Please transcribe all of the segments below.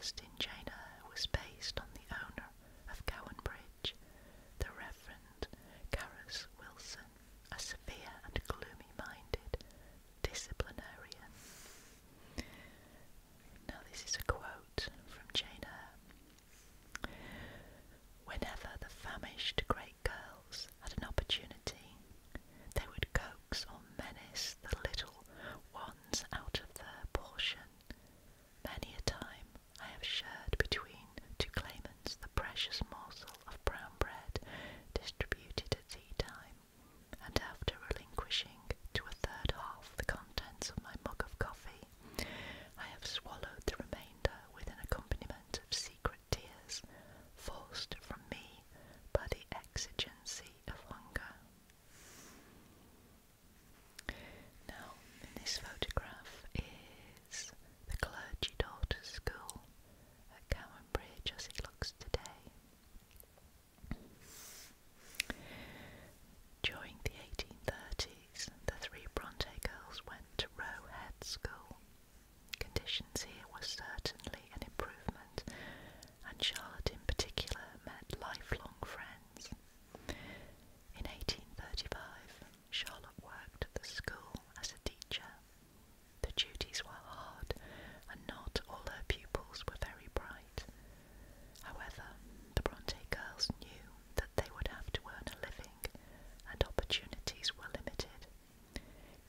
first in Jane Eyre was based on the owner of Gowan Bridge, the Reverend Carus Wilson, a severe and gloomy-minded disciplinarian. Now this is a quote from Jane Eyre. Whenever the famished great girls had an opportunity, they would coax or menace the little ones out of their portion. Many a time I have shared between two claimants the precious morsel of brown bread distributed at tea time, and after relinquishing to a third half the contents of my mug of coffee, I have swallowed the remainder with an accompaniment of secret tears, forced from me by the exigency of hunger. Now, in this photograph is the clergy daughter's school at Gowan Bridge as it looks today. During the 1830s, the three Bronte girls went to Roe Head School. Conditions here were certainly an improvement, and Charlotte in particular met lifelong friends. In 1835, Charlotte worked at the school as a teacher. The duties were hard, and not all her pupils were very bright. However, the Bronte girls knew that they would have to earn a living, and opportunities were limited.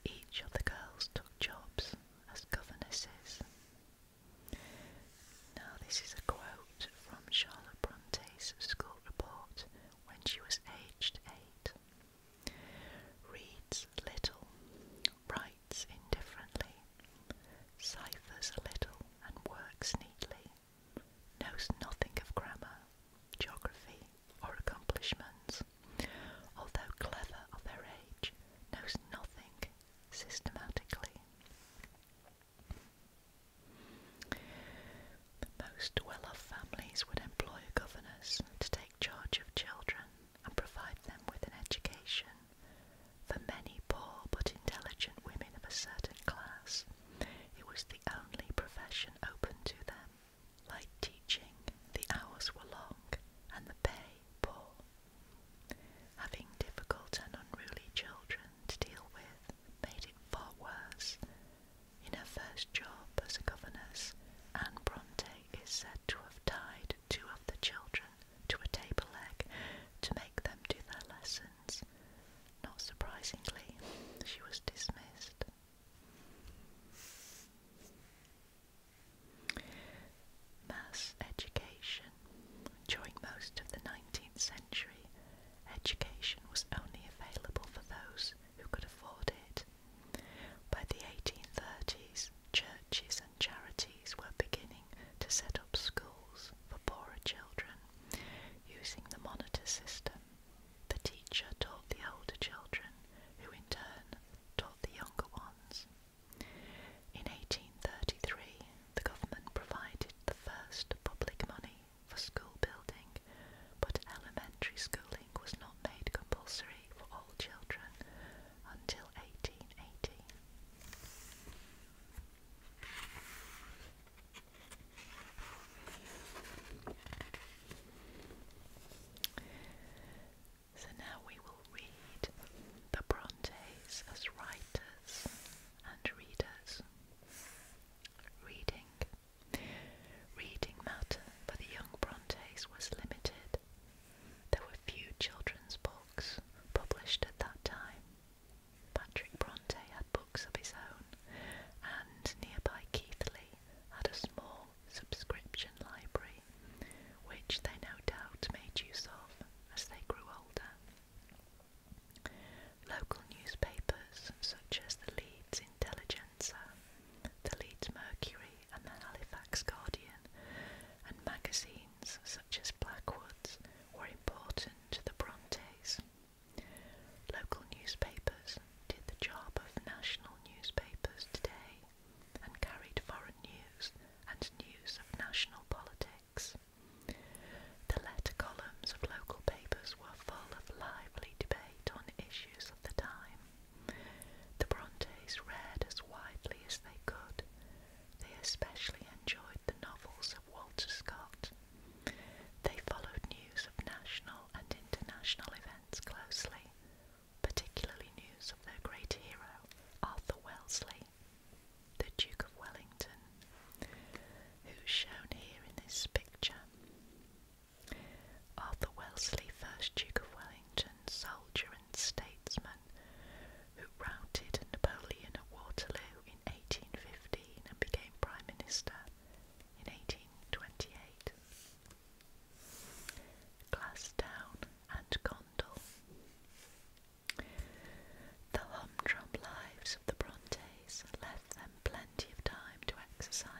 Each of the girls took jobs as governesses. Now this is a quote from Charlotte Bronte's school report when she was aged 8. Reads little, writes indifferently, ciphers a little and works neatly, knows nothing of grammar, geography or accomplishments, although clever of her age, knows nothing systematically. Most well-off families would employ a governess to take charge of children and provide them with an education. For many poor but intelligent women of a certain class, it was the only profession open to them. Like teaching, the hours were long and the pay poor. Having difficult and unruly children to deal with made it far worse. In her first job as a governess, Anne Bronte is said to have tied two of the children to a table leg to make them do their lessons. Not surprisingly, she was dismissed.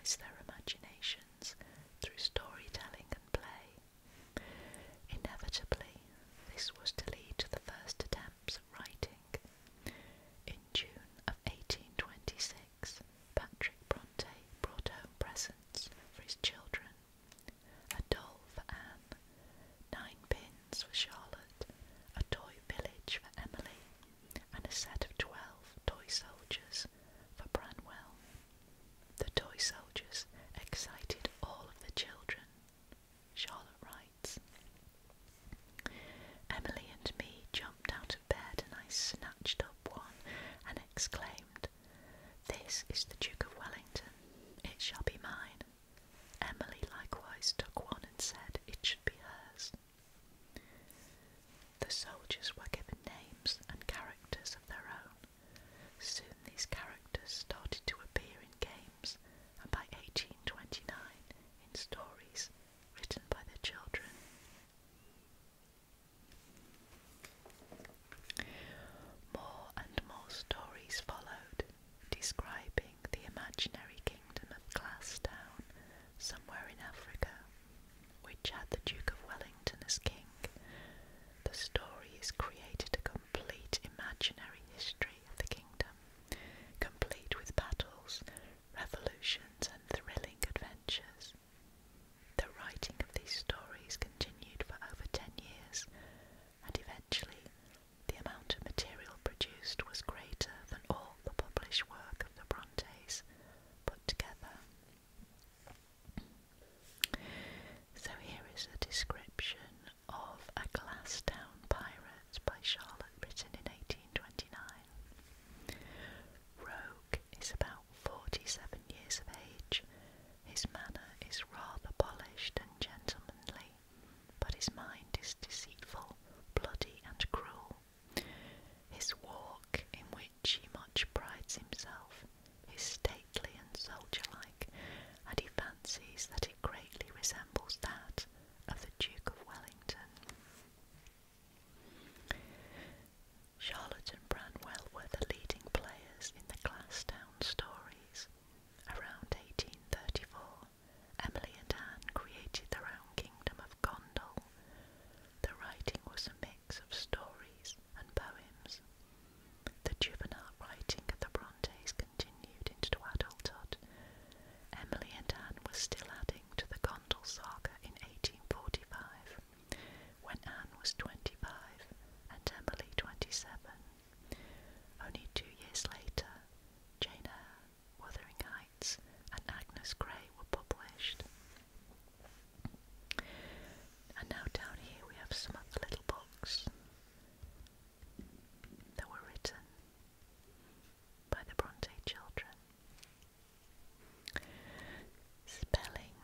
exercise their imaginations through storytelling and play. Inevitably, this was to lead to the first attempts at writing. In June of 1826, Patrick Bronte brought home presents for his children: a doll for Anne, 9 pins for Charlotte, a toy village for Emily, and a set of 12 toy soldiers for Branwell. The toy soldiers excited all of the children. Charlotte writes, "Emily and me jumped out of bed and I snatched up one and exclaimed, 'This is the Duke of Wellington, it shall be mine.' Emily likewise took one and said it should be hers." The soldiers were given names and characters of their own. Soon these characters started to appear in games, and by 1829 in stories written by the children. More and more stories followed, describing the imaginary kingdom of Glasstown, somewhere in Africa, which had the Duke of Wellington as king. The stories created a complete imaginary history of the kingdom, complete with battles, revolutions and thrilling adventures. The writing of these stories continued for over 10 years, and eventually the amount of material produced was greater than all the published work of the Brontes put together. So here is a description of A Glasstown Pirate by Charlotte, written in 1829. Rogue is about 47 years of age. His manner is rather polished and gentlemanly, but his mind is deceitful, bloody and cruel. His walk, in which he much prides himself, is stately and soldier-like, and he fancies that it greatly resembles that of the Duke of Wellington. Charlotte and Branwell were the leading players in the Glasstown stories. Around 1834, Emily and Anne created their own kingdom of Gondal. The writing was a mix of stories and poems. The juvenile writing of the Brontes continued into adulthood. Emily and Anne were still adding to the Gondal saga in 1845, when Anne was 25 and Emily 27. Only 2 years later, Jane Eyre, Wuthering Heights and Agnes Grey were published. And now down here we have some of the little books that were written by the Bronte children. Spelling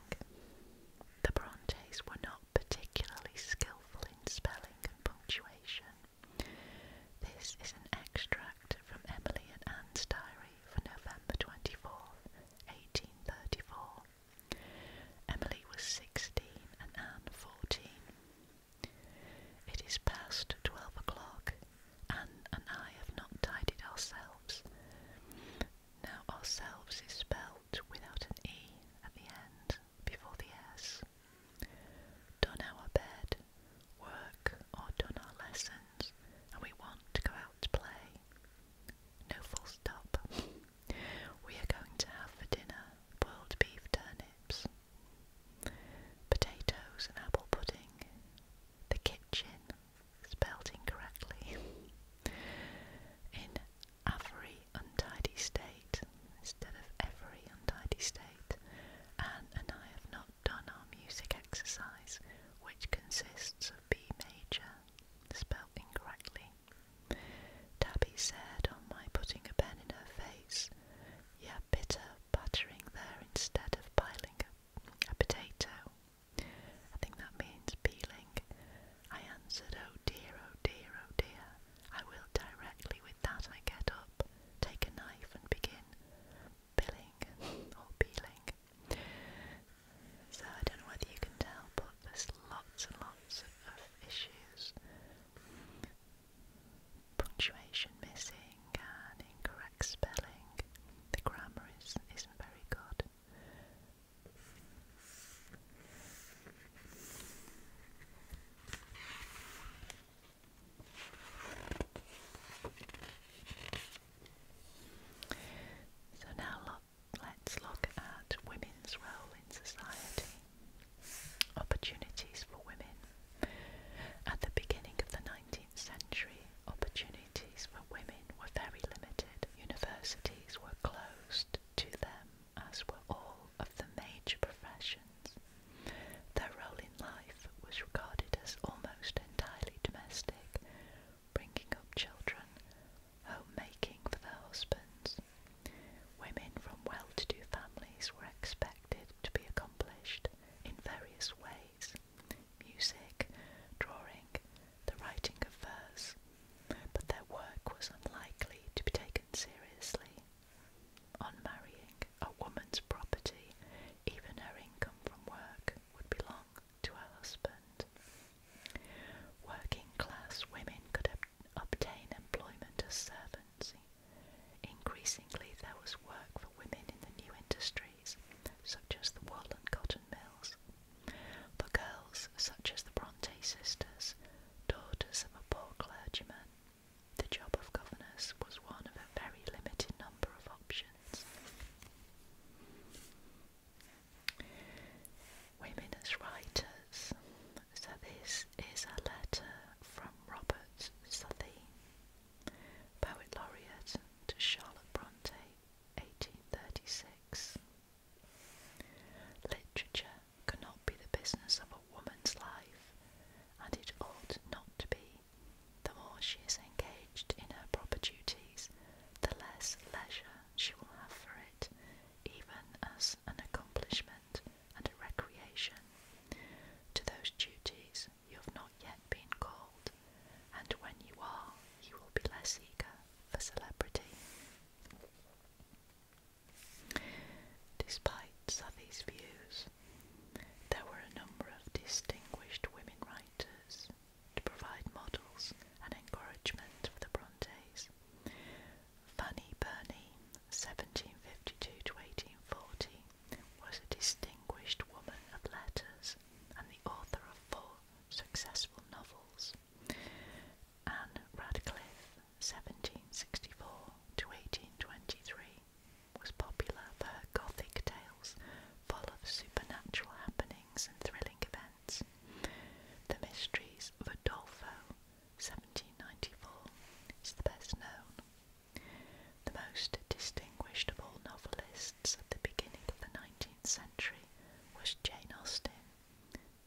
century was Jane Austen,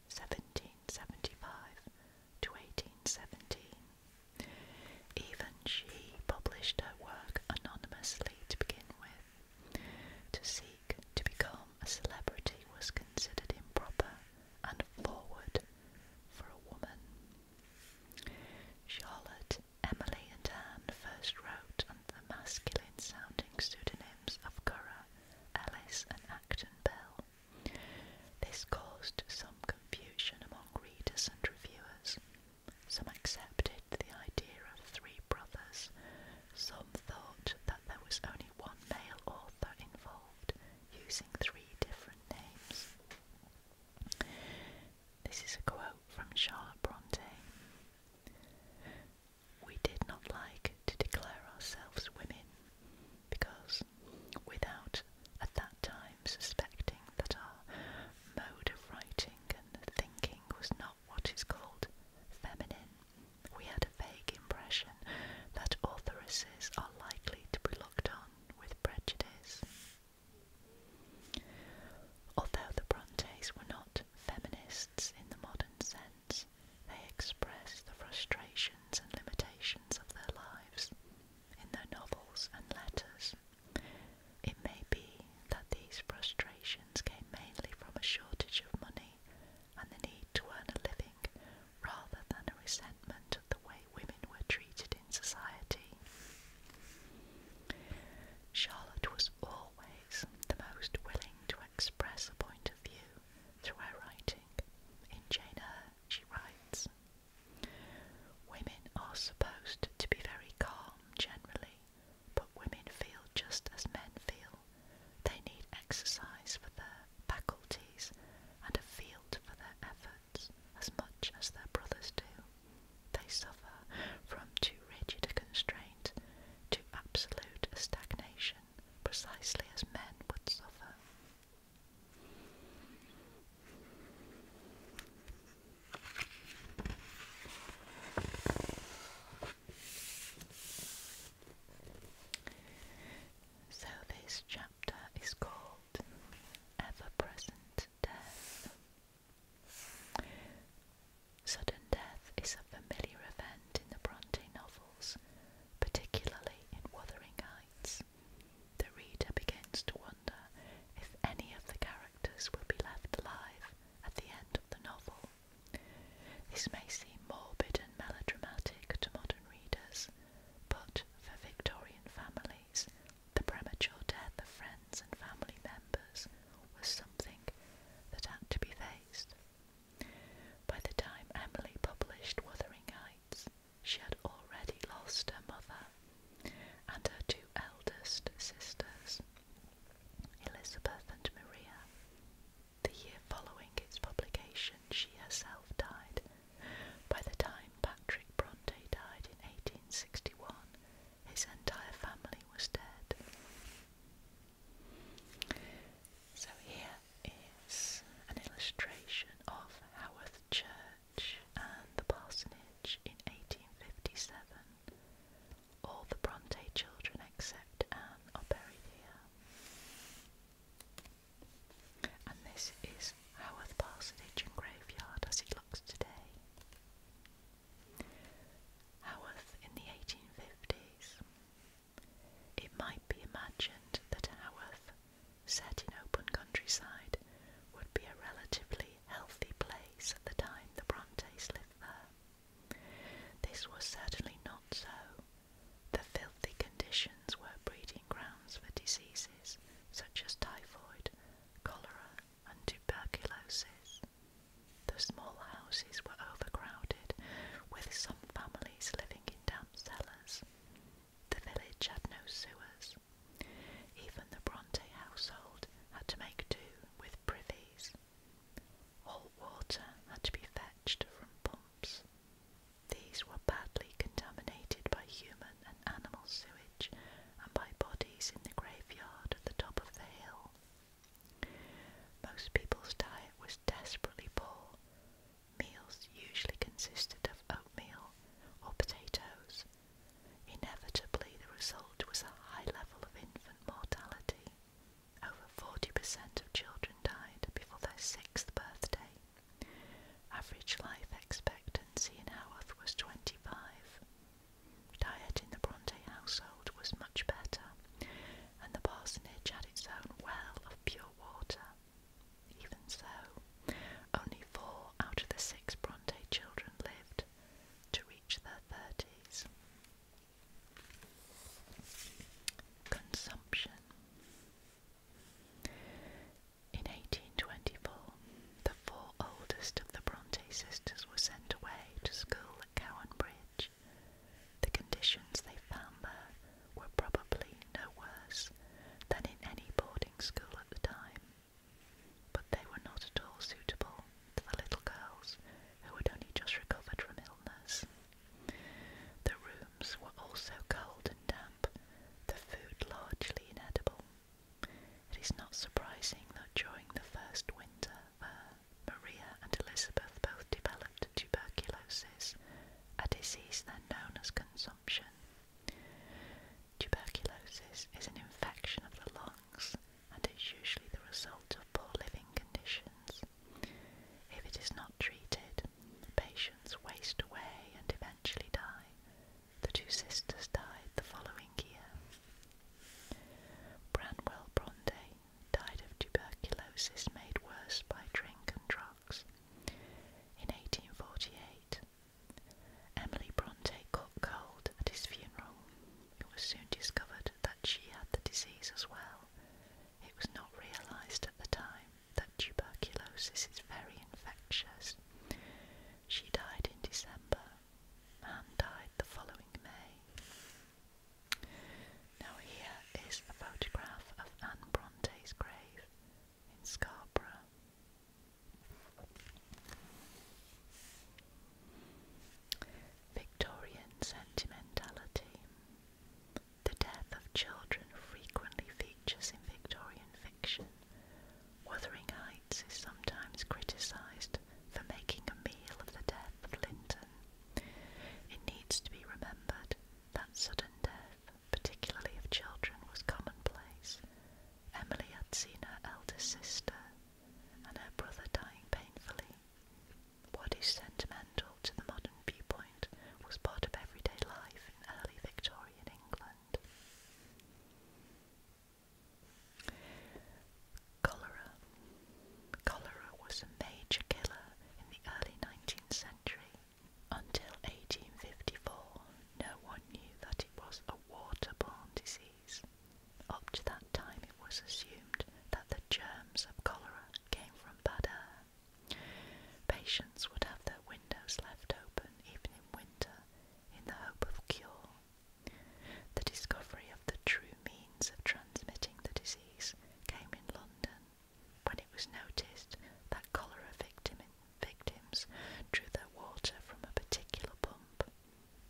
1775 to 1817. Even she published her work anonymously to begin with. To seek to become a celebrity was considered improper and forward for a woman. Charlotte, Emily and Anne first wrote under the masculine-sounding pseudonyms of Currer, Ellis and Acton Bell. This caused some confusion among readers and reviewers. Some accepted the idea of three brothers. Some thought that there was only one male author involved, using three different names. This is a quote from Charlotte Bronte. We did not like to declare ourselves women, because, without at that time suspecting that our mode of writing and thinking was not what is called feminine, we had a vague impression that authoresses are likely to be looked on with prejudice. Although the Brontes were not feminists in the modern sense, they expressed the frustrations and limitations of their lives in their novels and letters. It may be that these frustrations came mainly from a shortage of money and the need to earn a living, rather than a resentment of the way women were treated in society. Charlotte was always the most willing to express a point of view through her writing. In Jane Eyre, she writes, "Women are supposed to be very calm generally, but women feel just as men feel. They need exercise for their faculties and a field for their efforts as much as their brothers do. They suffer from too rigid a constraint, too absolute a stagnation, precisely as men would suffer." So this chapter is called Everpresent Death. Sudden death is a familiar event in the Bronte novels, particularly in Wuthering Heights. The reader begins to wonder if any of the characters will be left alive at the end of the novel. This may seem morbid and melodramatic to modern readers, but for Victorian families, the premature death of friends and family members was something that had to be faced. By the time Emily published Wuthering Heights, she had already lost her mother and her two eldest sisters, Elizabeth and Maria. The year following its publication, she herself died. By the time Patrick Bronte died in 1861, his entire family was dead. So here is an illustration of Howth Church and the parsonage in 1857. All the Bronte children except Anne are buried here. And this is Howth Parsonage and Graveyard as it looks today. Howth in the 1850s. It might be imagined that Howth, set in open countryside, would be a relatively healthy place at the time the Brontes lived there. This was certainly not so. The filthy conditions were breeding grounds for diseases such as typhoid, cholera and tuberculosis. The small houses were overcrowded, with some families living in damp cellars. The village had no sewers. Even the Bronte household had to make do with privies. All water had to be fetched from pumps. These were badly contaminated by human and animal sewage and by bodies in the graveyard at the top of the hill. Most people's diet was desperately poor. Meals usually consisted of oatmeal, tuberculosis made worse by drink and drugs. In 1848, Emily Bronte caught cold at his funeral. It was soon discovered that she had the disease as well. It was not realised at the time that tuberculosis is very infectious. She died in December. Anne died the following May. Now here is a photograph of Anne Bronte's grave in Scarborough. Victorian Sentimentality. The death of children frequently features in Victorian fiction. Wuthering Heights is sometimes criticised for making a meal of the death of Linton. It needs to be remembered that sudden death, particularly of children, was commonplace. Emily had seen her elder sister and her brother dying painfully. What is sentimental to the modern viewpoint was part of everyday life in early Victorian England. Cholera. Cholera was a major killer in the early 19th century. Until 1854, no one knew that it was a waterborne disease. Up to that time, it was assumed that the germs of cholera came from bad air. Patients would have their windows left open even in winter in the hope of cure. The discovery of the true means of transmitting the disease came in London, when it was noticed that cholera victims drew their water from a particular pump.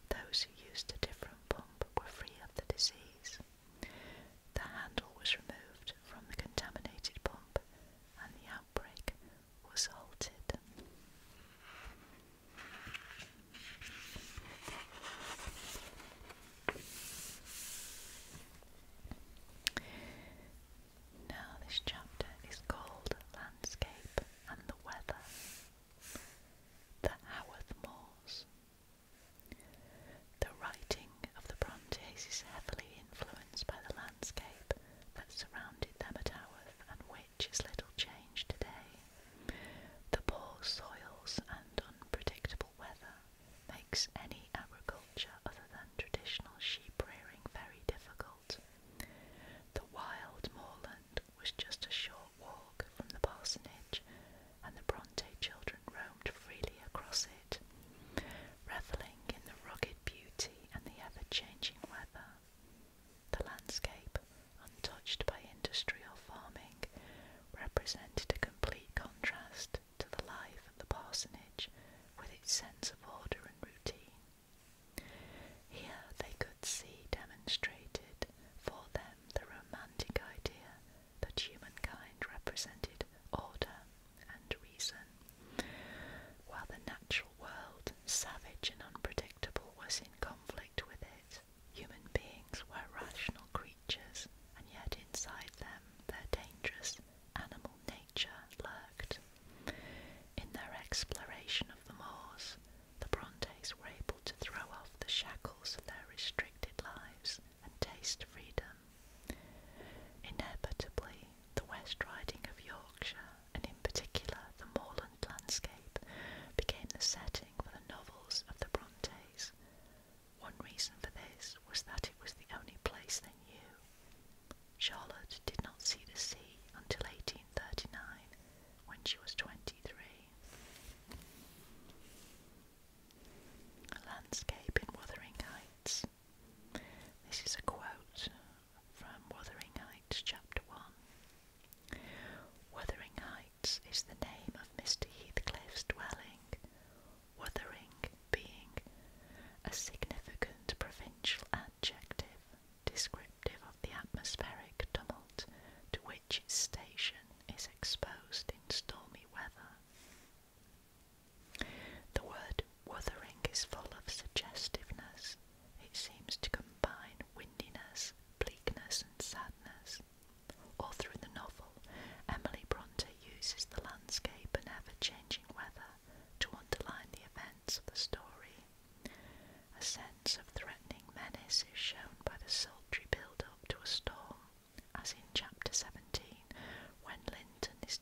Those who used a different pump were free of the disease. The handle was removed from the contaminated pump, and the outbreak was halted. Now this chapter is called Landscape and the Weather. The Howth Moors. The writing of the Brontes is heavily influenced by the landscape that surrounded them at Howth, and which is little changed today. The poor soils and unpredictable weather makes any agriculture other than traditional sheep rearing very difficult. The wild moorland was just a short walk from the parsonage, and the Bronte children roamed freely across it, revelling in the rugged beauty and the ever-changing weather. The landscape, untouched by industry or farming, represented a complete contrast to the life at the parsonage, with its sense of order and routine. Here they could see demonstrated for them the romantic idea that humankind represented order and reason, while the natural world, savage and unpredictable, was in conflict with it. Human beings were rational creatures, and yet inside them their dangerous animal nature lurked. In their exploration of the moors, the Brontes were able to throw off the shackles of their restricted lives and taste freedom. Inevitably, the West Riding of Yorkshire, and in particular the moorland landscape, became the setting for the novels of the Brontes. One reason for this was that it was the only place they knew. Charlotte did not see the sea until 1839, when she was 23. A landscape in Wuthering Heights. This is a quote from Wuthering Heights, Chapter 1. Wuthering Heights is the name of Mr. Heathcliffe's dwelling, Wuthering being a significant provincial adjective descriptive of the atmospheric tumult to which its station is exposed in stormy weather. The word wuthering is full of suggestiveness. It seems to combine windiness, bleakness and sadness. All through the novel, Emily Bronte uses the landscape and ever-changing weather to underline the events of the story. A sense of threatening menace is shown by the sultry build-up to a storm, as in Chapter 17, when Linton is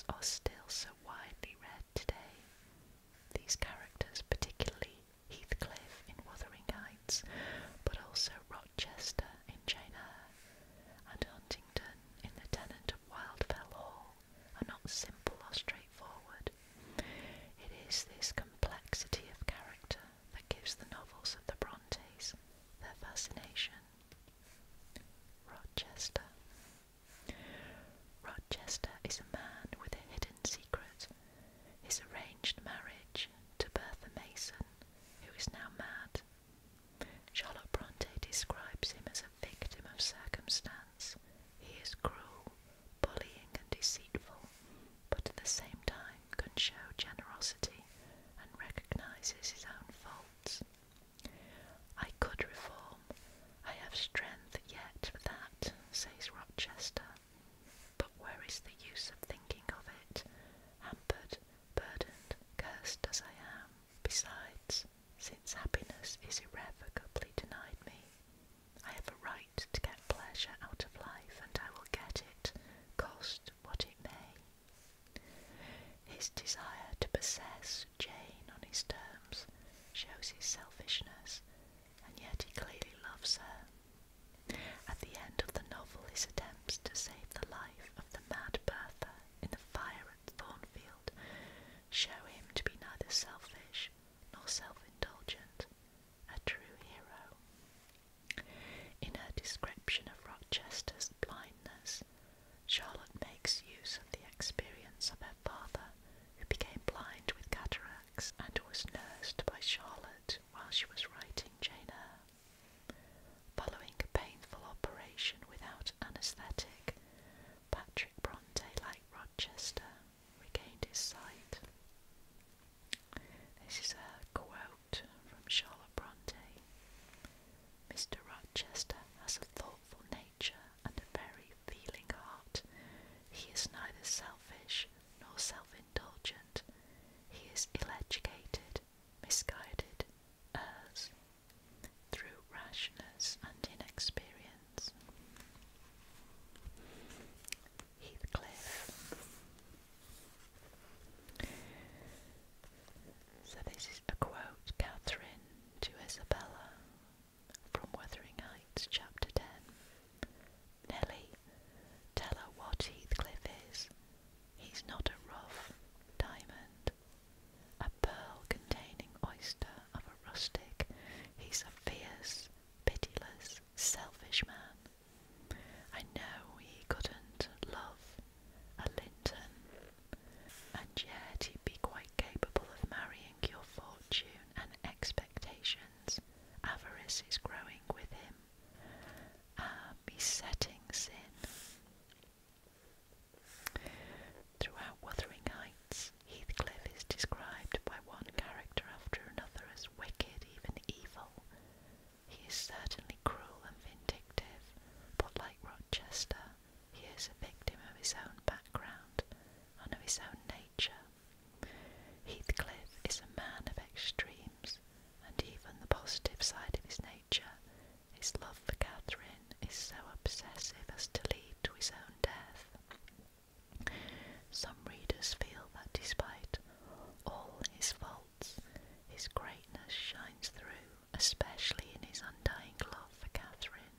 are still so widely read today. These characters, particularly Heathcliff in Wuthering Heights, but also Rochester in Jane Eyre, and Huntington in The Tenant of Wildfell Hall, are not simple or straightforward. It is this complexity of character that gives the novels of the Brontes their fascination. Rochester. Rochester is a man with a hidden secret, his arranged marriage to Bertha Mason, who is now mad. Charlotte Bronte describes him as a victim of circumstance. He is cruel, bullying and deceitful, but at the same time can show generosity and recognises his own faults. I could reform, I have strength yet for that, says Rochester, but where is the use of thinking of it, hampered, burdened, cursed as I am? Besides, since happiness is irrevocably denied me, I have a right to get pleasure out of life, and I will get it, cost what it may. His desire to possess Jane on his terms shows his selfishness, and yet he clearly loves her. At the end of the novel, his attempts to save the life of the mad Bertha in the fire at Thornfield show him to be neither selfish nor self-indulgent, a true hero. In her description of Rochester's blindness, Charlotte makes use of the experience of her father, who became blind with cataracts and was nursed by Charlotte while she was writing Jane Eyre. Following a painful operation without anaesthetic, Patrick Bronte, like Rochester, regained his sight. This is a quote from Charlotte Bronte. Mr. Rochester has a thoughtful nature and a very feeling heart. He is neither selfish nor self-indulgent. He is ill-educated, misguided, errs, through rashness and inexperience. Heathcliff. So this is a quote, Catherine to Isabella, from Wuthering Heights, chapter 10. Nelly, tell her what Heathcliff is. He's not a rough diamond, a pearl containing oyster of a rustic. He's a fierce, pitiless, selfish man. I know he couldn't love a Linton, and yet he'd be quite capable of marrying your fortune and expectations. Avarice is growing with him, a besetting sin. Throughout Wuthering Heights, Heathcliff is described by one character after another as wicked, even evil. He is certainly cruel and vindictive, but like Rochester, he is a victim of his own background and of his own nature. Heathcliff is a man of extremes, and even the positive side of his nature, his love for Catherine, is so obsessive as to lead to his own death. Some readers feel that despite all his faults, his greatness shines through, especially in his undying love for Catherine.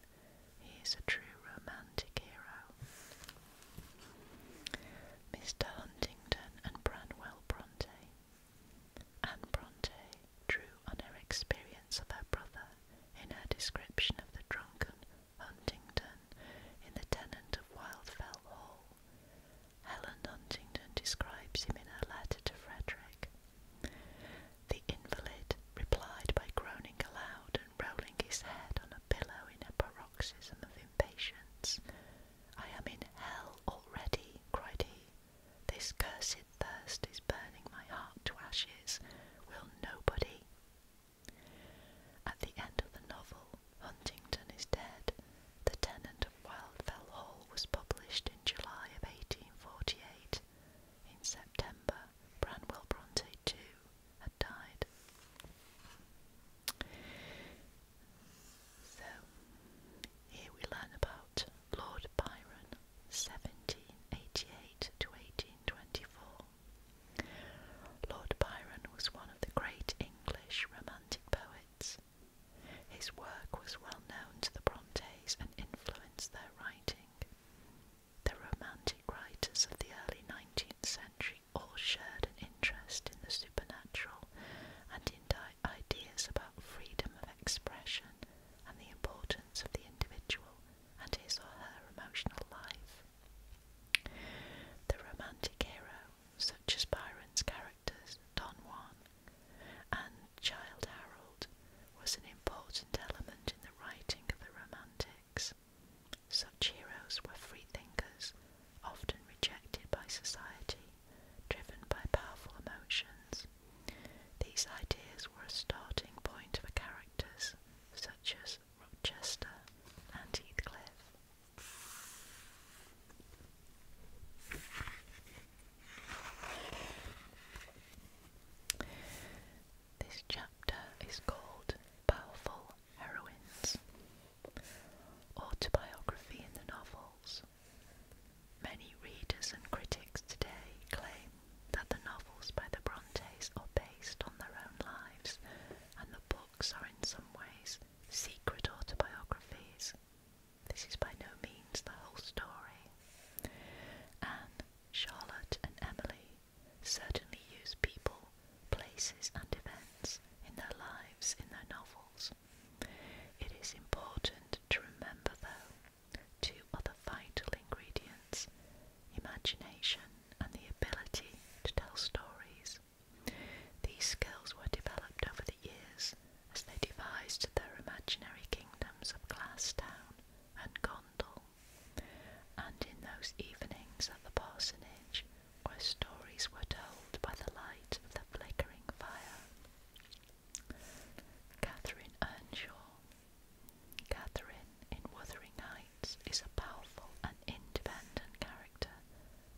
He is a true romantic hero. Mr. Huntington and Branwell Bronte. Anne Bronte drew on her experience of her brother in her description of the drunken Huntington in The Tenant of Wildfell Hall. Helen Huntington describes him in her letter to Frederick. The invalid replied by groaning aloud and rolling his head on a pillow in a paroxysm of impatience. I am in hell already, cried he. This cursed thirst is burning my heart to ashes. Will nobody? At the end of the novel, Huntington is dead. The Tenant of Wildfell Hall was published in July of 1848. In September, Branwell Bronte too had died. So, here we learn about Lord Byron, 1788 to 1825. Such heroes were freethinkers, often rejected by society, driven by powerful emotions. These ideas were a starting point for characters such as Rochester and Heathcliff. This chapter is called Powerful Heroines. Autobiography in the novels. Many readers and critics today claim that the novels by the Brontes are based on their own lives, and the books are in some ways secret autobiographies. This is by no means the whole story. Anne, Charlotte and Emily certainly use people, places and events in their lives in their novels. It is important to remember, though, two other vital ingredients: imagination and the ability to tell stories. These skills were developed over the years as they devised their imaginary kingdoms of Glasstown and Gondal, and in those evenings at the parsonage where stories were told by the light of the flickering fire. Catherine Earnshaw. Catherine in Wuthering Heights is a powerful and independent character,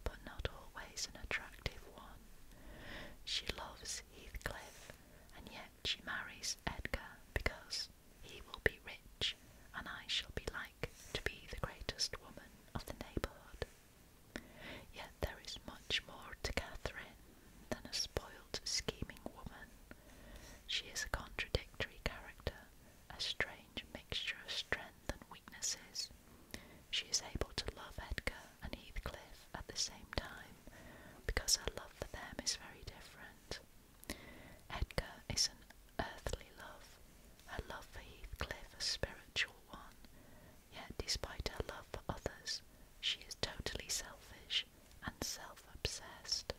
but not always an attractive one. She loves Heathcliff, and yet she marries Edgar because he will be rich and I shall be like to be the greatest woman of the neighbourhood. Yet there is much more to Catherine than a spoilt, scheming woman. She is a contradictory character, a strange mixture of strength and weaknesses. She is able to love Edgar and Heathcliff at the same time, because her love for them is very different. Edgar is an earthly love, her love for Heathcliff a spiritual one, yet despite her love for others, she is totally selfish and self-obsessed.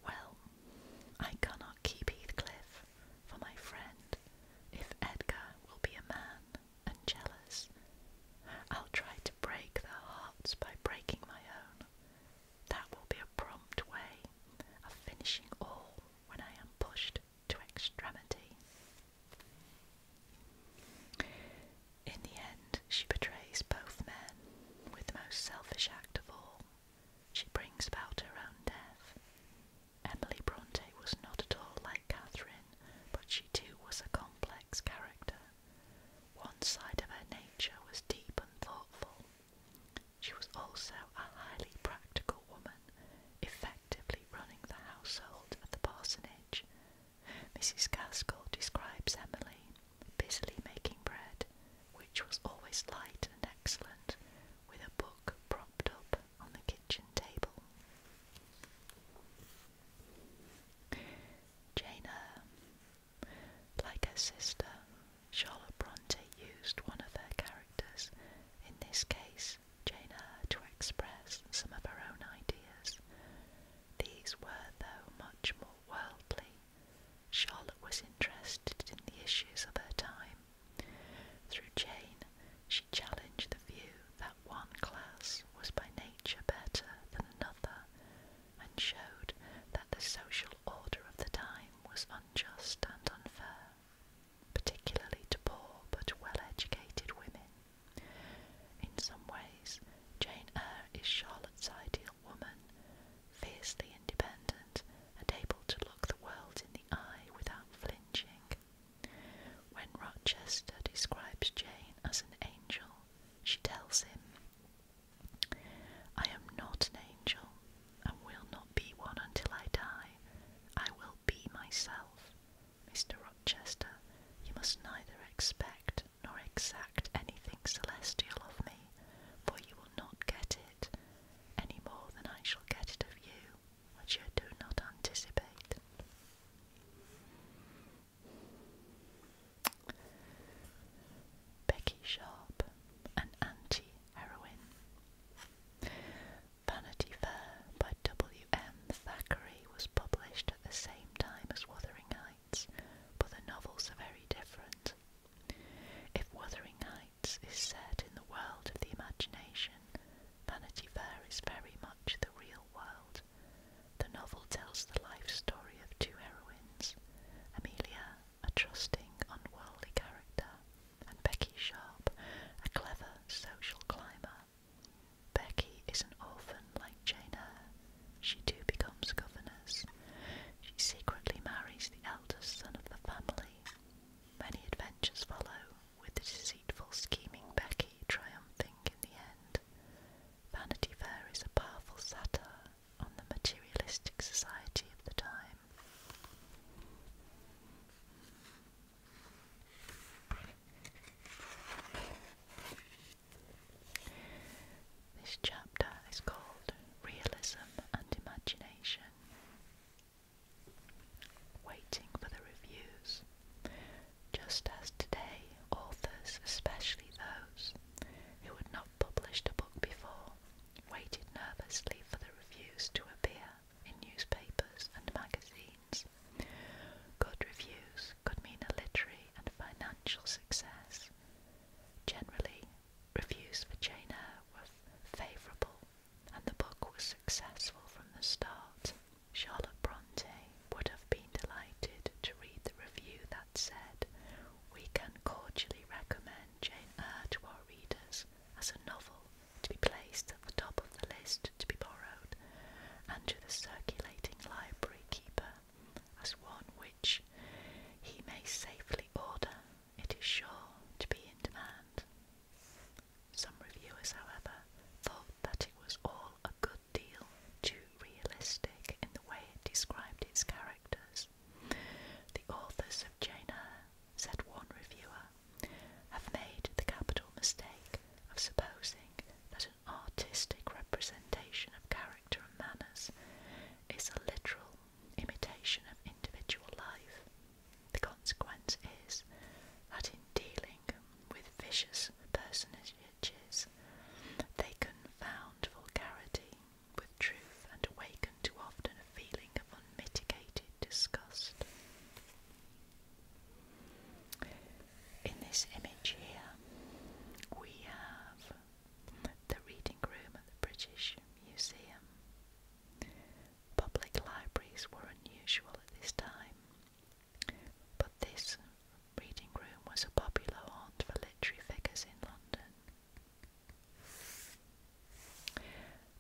Well, I cannot keep Heathcliff for my friend if Edgar will be a man and jealous. I'll try to break their hearts by breaking my own. That will be a prompt way of finishing all when I am pushed to extremity. In the end, she betrays both men with the most selfish act of all. She brings about her own death. Emily Bronte was not at all like Catherine, but she too was a complex character. One side of her nature was deep and thoughtful. She was also a highly practical woman, effectively running the household at the parsonage. Mrs. Gaskell describes Emily busily making bread, which was always light and excellent, with a book propped up on the kitchen table. Jane Eyre. Like her sister, Charlotte Bronte used one of her characters, in this case Jane Eyre, to express some of her own ideas. These were, though, much more worldly. Charlotte was interested in the issues of her time. Through Jane, she challenged the view that one class was by nature better than another, and showed that the social order of the time was unjust and unfair, particularly to poor but well-educated women. In some ways, Jane Eyre is Charlotte's ideal woman, fiercely independent and able to look the world in the eye without flinching. When Rochester describes Jane as an angel, she tells him, "I am not an angel, and will not be one until I die. I will be myself. Mr. Rochester, you must neither expect nor exact anything celestial of me, for you will not get it, any more than I shall get it of you, which I do not anticipate." Becky Sharp, an anti-heroine. Vanity Fair by W.M. Thackeray was published at the same time as Wuthering Heights, but the novels are very different. If Wuthering Heights as a novel to be placed at the top of the list to be borrowed, and to the circulating library keeper as one which he may safely order, it is sure to be in demand. Some reviewers, however, thought that it was all a good deal too realistic in the way it described its characters. The authors of Jane Eyre, said one reviewer, have made the capital mistake of supposing that an artistic representation of character and manners is a literal imitation of individual life. The consequence is that in dealing with vicious personages, they confound vulgarity with truth and awaken too often a feeling of unmitigated disgust. In this image here, we have the reading room at the British Museum. Public libraries were unusual at this time, but this reading room was a popular haunt for literary figures in London.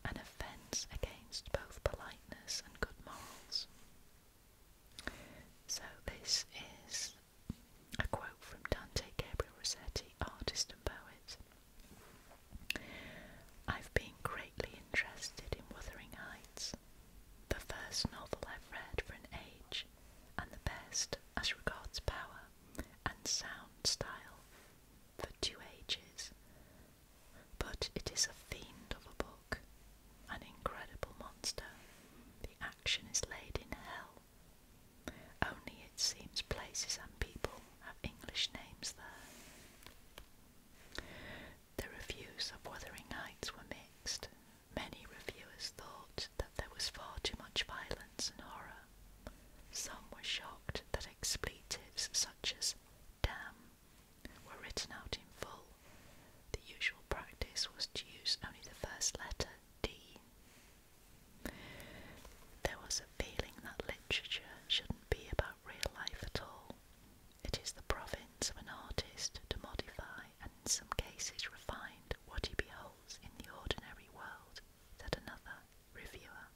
An offence against both politeness and good morals. So this is a quote from Dante Gabriel Rossetti, artist and poet. I've been greatly interested in Wuthering Heights, the first novel I've read for an age, and the best as regards power and sound style for 2 ages. But it is a fiend of a book, an incredible monster. The action is laid in hell, only it seems places and people have English names there. The reviews of Wuthering Heights were mixed. Many reviewers thought that there was far too much violence and horror. Some were shocked that expletives such as damn were written out in full. The usual practice was to use only the first letter, D. There was a feeling that literature shouldn't be about real life at all. It is the province of an artist to modify and in some cases refine what he beholds in the ordinary world, said another reviewer.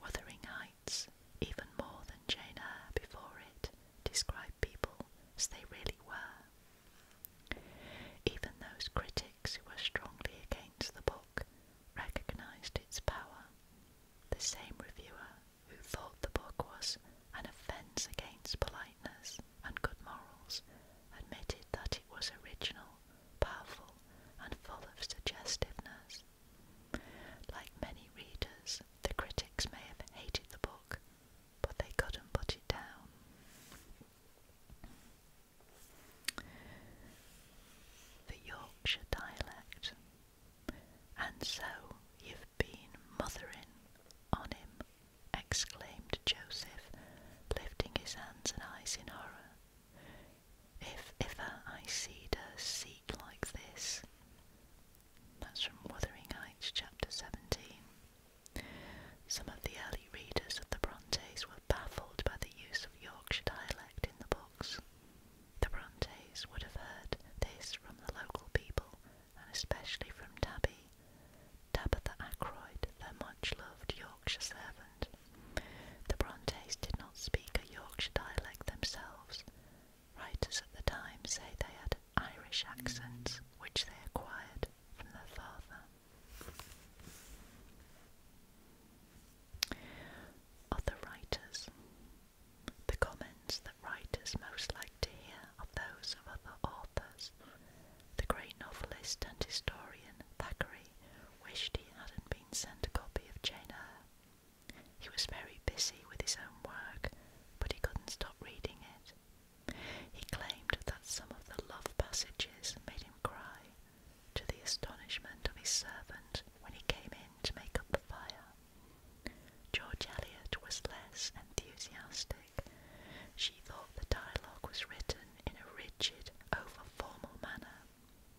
Wuthering Heights, even more than Jane Eyre before it, described people as they really were. Even those critics who were strongly against the book recognised its power. The same reviewer who thought the book was an offence against politeness and good morals admitted that it was original, powerful, and full of suggestiveness. Like many readers, the critics may have hated the book, but they couldn't put it down. The Yorkshire Dialect. And so you've been mothering on him, exclaimed Joseph, lifting his hands and eyes in horror. If ever I seed a seat like this. That's from Wuthering Heights, chapter 17. Some of the early readers of the Brontes were baffled by the use of Yorkshire dialect in the books. The Brontes would have heard this from the local people, and especially from Tabitha Ackroyd, their much-loved Yorkshire servant. The Brontes did not speak a Yorkshire dialect themselves. Writers at the time say they had Irish accents, which they acquired from their father. Other writers. The comments that writers most like to hear are those of other authors. The great novelist and historian Thackeray wished he hadn't been sent a copy of Jane Eyre. He was very busy with his own work, but he couldn't stop reading it. He claimed that some of the love passages made him cry, to the astonishment of his servant when he came in to make up the fire. George Eliot was less enthusiastic. She thought the dialogue was written in a rigid, over-formal manner,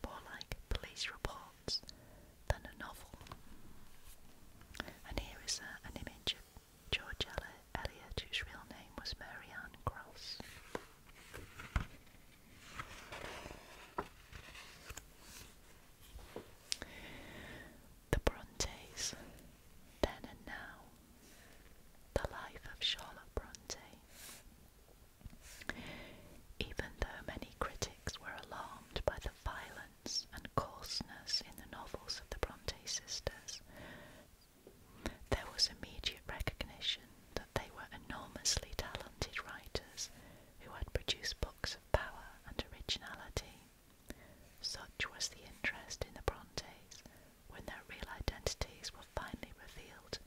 more like police reports than a novel. such was the interest in the Brontes, when their real identities were finally revealed,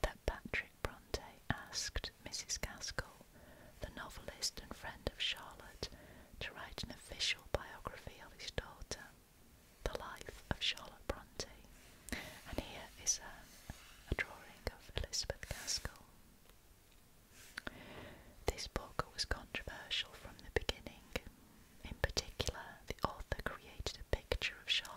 that Patrick Bronte asked Mrs. Gaskell, the novelist and friend of Charlotte, to write an official biography of his daughter, The Life of Charlotte Bronte. And here is a drawing of Elizabeth Gaskell. This book was controversial from the beginning. In particular, the author created a picture of Charlotte